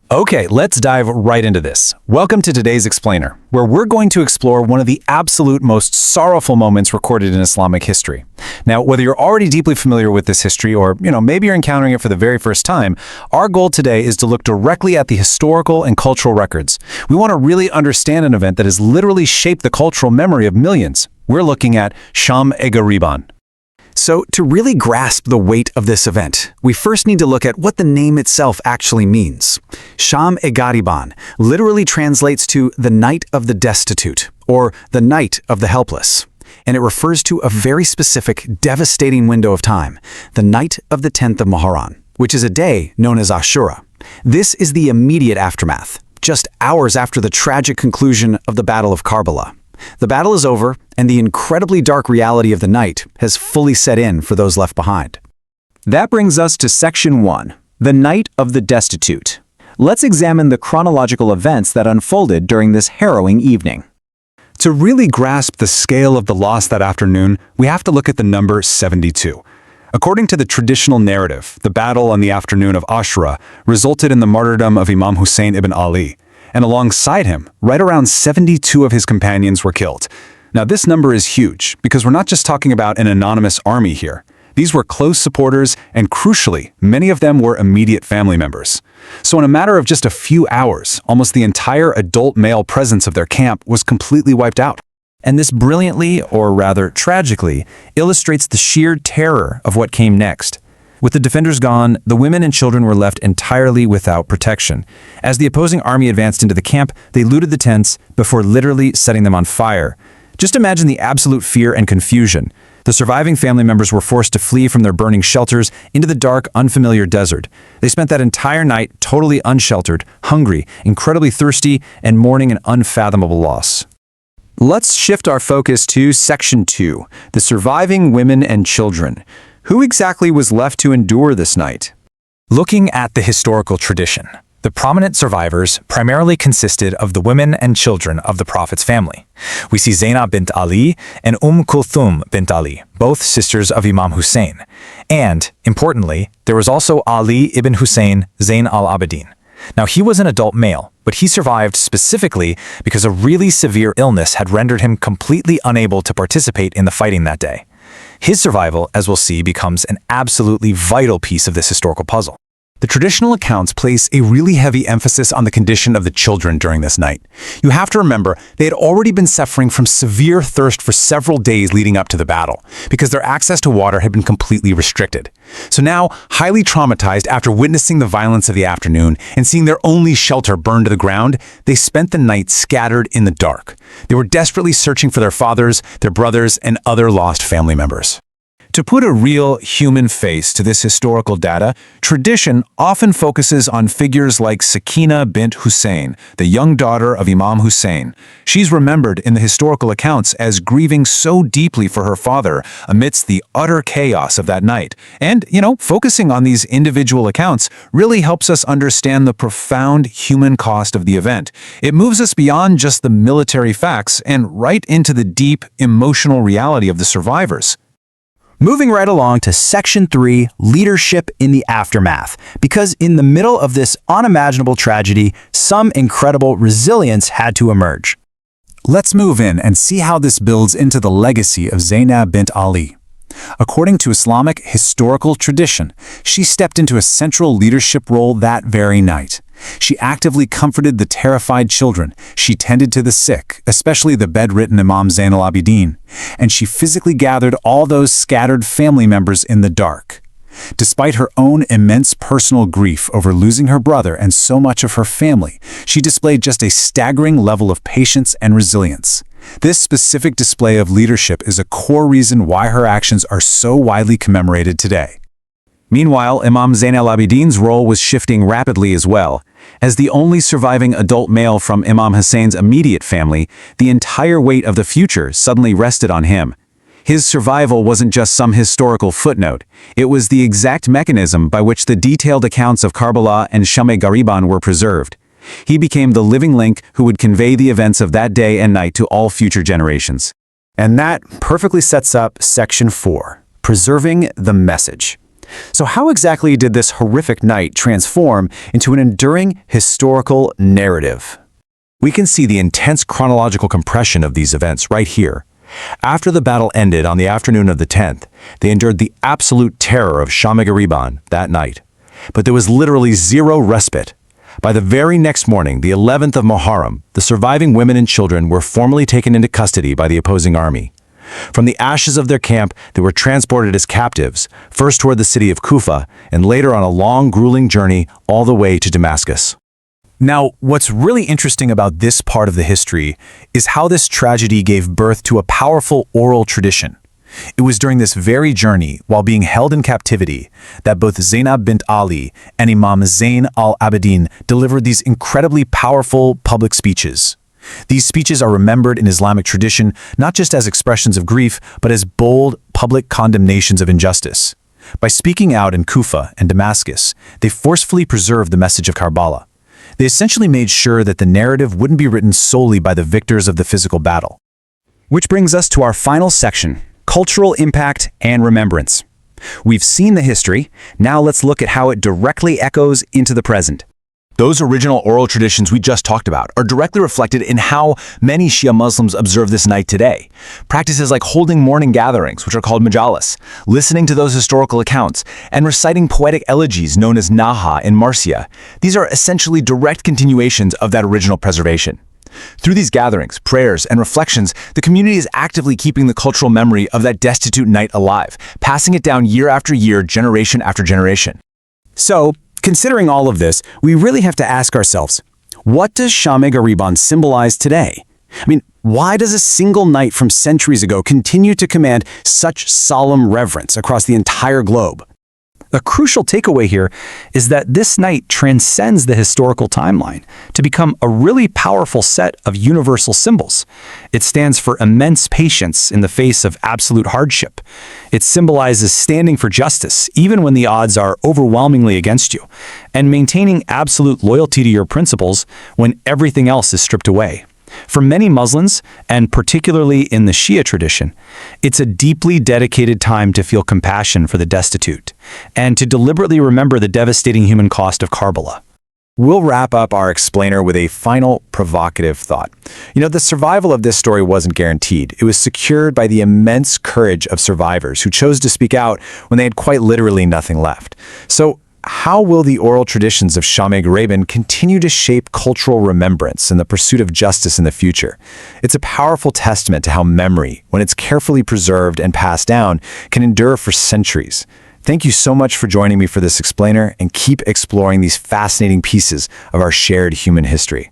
Okay, let's dive right into this. Welcome to today's Explainer, where we're going to explore one of the absolute most sorrowful moments recorded in Islamic history. Now, whether you're already deeply familiar with this history or, maybe you're encountering it for the very first time, our goal today is to look directly at the historical and cultural records. We want to really understand an event that has literally shaped the cultural memory of millions. We're looking at Sham-e-Ghariban. So, to really grasp the weight of this event, we first need to look at what the name itself actually means. Sham-e-Ghariban literally translates to the night of the destitute, or the night of the helpless. And it refers to a very specific, devastating window of time, the night of the 10th of Muharram, which is a day known as Ashura. This is the immediate aftermath, just hours after the tragic conclusion of the Battle of Karbala. The battle is over, and the incredibly dark reality of the night has fully set in for those left behind. That brings us to Section 1, the night of the destitute. Let's examine the chronological events that unfolded during this harrowing evening. To really grasp the scale of the loss that afternoon, we have to look at the number 72. According to the traditional narrative, the battle on the afternoon of Ashura resulted in the martyrdom of Imam Husayn ibn Ali, and alongside him, right around 72 of his companions were killed. Now, this number is huge because we're not just talking about an anonymous army here. These were close supporters, and crucially, many of them were immediate family members. So in a matter of just a few hours, almost the entire adult male presence of their camp was completely wiped out. And this brilliantly, or rather tragically, illustrates the sheer terror of what came next. With the defenders gone, the women and children were left entirely without protection. As the opposing army advanced into the camp, they looted the tents before literally setting them on fire. Just imagine the absolute fear and confusion. The surviving family members were forced to flee from their burning shelters into the dark, unfamiliar desert. They spent that entire night totally unsheltered, hungry, incredibly thirsty, and mourning an unfathomable loss. Let's shift our focus to Section 2, the surviving women and children. Who exactly was left to endure this night? Looking at the historical tradition, the prominent survivors primarily consisted of the women and children of the Prophet's family. We see Zaynab bint Ali and Kulthum bint Ali, both sisters of Imam Husayn. And, importantly, there was also Ali ibn Husayn Zayn al-Abidin. Now, he was an adult male, but he survived specifically because a really severe illness had rendered him completely unable to participate in the fighting that day. His survival, as we'll see, becomes an absolutely vital piece of this historical puzzle. The traditional accounts place a really heavy emphasis on the condition of the children during this night. You have to remember, they had already been suffering from severe thirst for several days leading up to the battle, because their access to water had been completely restricted. So now, highly traumatized after witnessing the violence of the afternoon and seeing their only shelter burned to the ground, they spent the night scattered in the dark. They were desperately searching for their fathers, their brothers, and other lost family members. To put a real human face to this historical data, tradition often focuses on figures like Sakina bint Husayn, the young daughter of Imam Husayn. She's remembered in the historical accounts as grieving so deeply for her father amidst the utter chaos of that night. And, focusing on these individual accounts really helps us understand the profound human cost of the event. It moves us beyond just the military facts and right into the deep emotional reality of the survivors. Moving right along to Section 3, leadership in the aftermath, because in the middle of this unimaginable tragedy, some incredible resilience had to emerge. Let's move in and see how this builds into the legacy of Zaynab bint Ali. According to Islamic historical tradition, she stepped into a central leadership role that very night. She actively comforted the terrified children, she tended to the sick, especially the bedridden Imam Zayn al-Abidin, and she physically gathered all those scattered family members in the dark. Despite her own immense personal grief over losing her brother and so much of her family, she displayed just a staggering level of patience and resilience. This specific display of leadership is a core reason why her actions are so widely commemorated today. Meanwhile, Imam Zayn al-Abidin's role was shifting rapidly as well. As the only surviving adult male from Imam Husayn's immediate family, the entire weight of the future suddenly rested on him. His survival wasn't just some historical footnote. It was the exact mechanism by which the detailed accounts of Karbala and Sham-e-Ghariban were preserved. He became the living link who would convey the events of that day and night to all future generations. And that perfectly sets up Section 4, preserving the message. So how exactly did this horrific night transform into an enduring historical narrative? We can see the intense chronological compression of these events right here. After the battle ended on the afternoon of the 10th, they endured the absolute terror of Sham-e-Ghariban that night. But there was literally zero respite. By the very next morning, the 11th of Muharram, the surviving women and children were formally taken into custody by the opposing army. From the ashes of their camp, they were transported as captives, first toward the city of Kufa, and later on a long, grueling journey all the way to Damascus. Now, what's really interesting about this part of the history is how this tragedy gave birth to a powerful oral tradition. It was during this very journey, while being held in captivity, that both Zaynab bint Ali and Imam Zayn al-Abidin delivered these incredibly powerful public speeches. These speeches are remembered in Islamic tradition not just as expressions of grief, but as bold, public condemnations of injustice. By speaking out in Kufa and Damascus, they forcefully preserved the message of Karbala. They essentially made sure that the narrative wouldn't be written solely by the victors of the physical battle. Which brings us to our final section, cultural impact and remembrance. We've seen the history, now let's look at how it directly echoes into the present. Those original oral traditions we just talked about are directly reflected in how many Shia Muslims observe this night today. Practices like holding mourning gatherings, which are called majalis, listening to those historical accounts, and reciting poetic elegies known as naha in Marcia. These are essentially direct continuations of that original preservation. Through these gatherings, prayers, and reflections, the community is actively keeping the cultural memory of that destitute night alive, passing it down year after year, generation after generation. So, considering all of this, we really have to ask ourselves, what does Sham-e-Ghariban symbolize today? I mean, why does a single night from centuries ago continue to command such solemn reverence across the entire globe? A crucial takeaway here is that this night transcends the historical timeline to become a really powerful set of universal symbols. It stands for immense patience in the face of absolute hardship. It symbolizes standing for justice, even when the odds are overwhelmingly against you, and maintaining absolute loyalty to your principles when everything else is stripped away. For many Muslims, and particularly in the Shia tradition, it's a deeply dedicated time to feel compassion for the destitute, and to deliberately remember the devastating human cost of Karbala. We'll wrap up our explainer with a final provocative thought. The survival of this story wasn't guaranteed. It was secured by the immense courage of survivors who chose to speak out when they had quite literally nothing left. So, how will the oral traditions of Sham-e-Ghariban continue to shape cultural remembrance and the pursuit of justice in the future? It's a powerful testament to how memory, when it's carefully preserved and passed down, can endure for centuries. Thank you so much for joining me for this explainer, and keep exploring these fascinating pieces of our shared human history.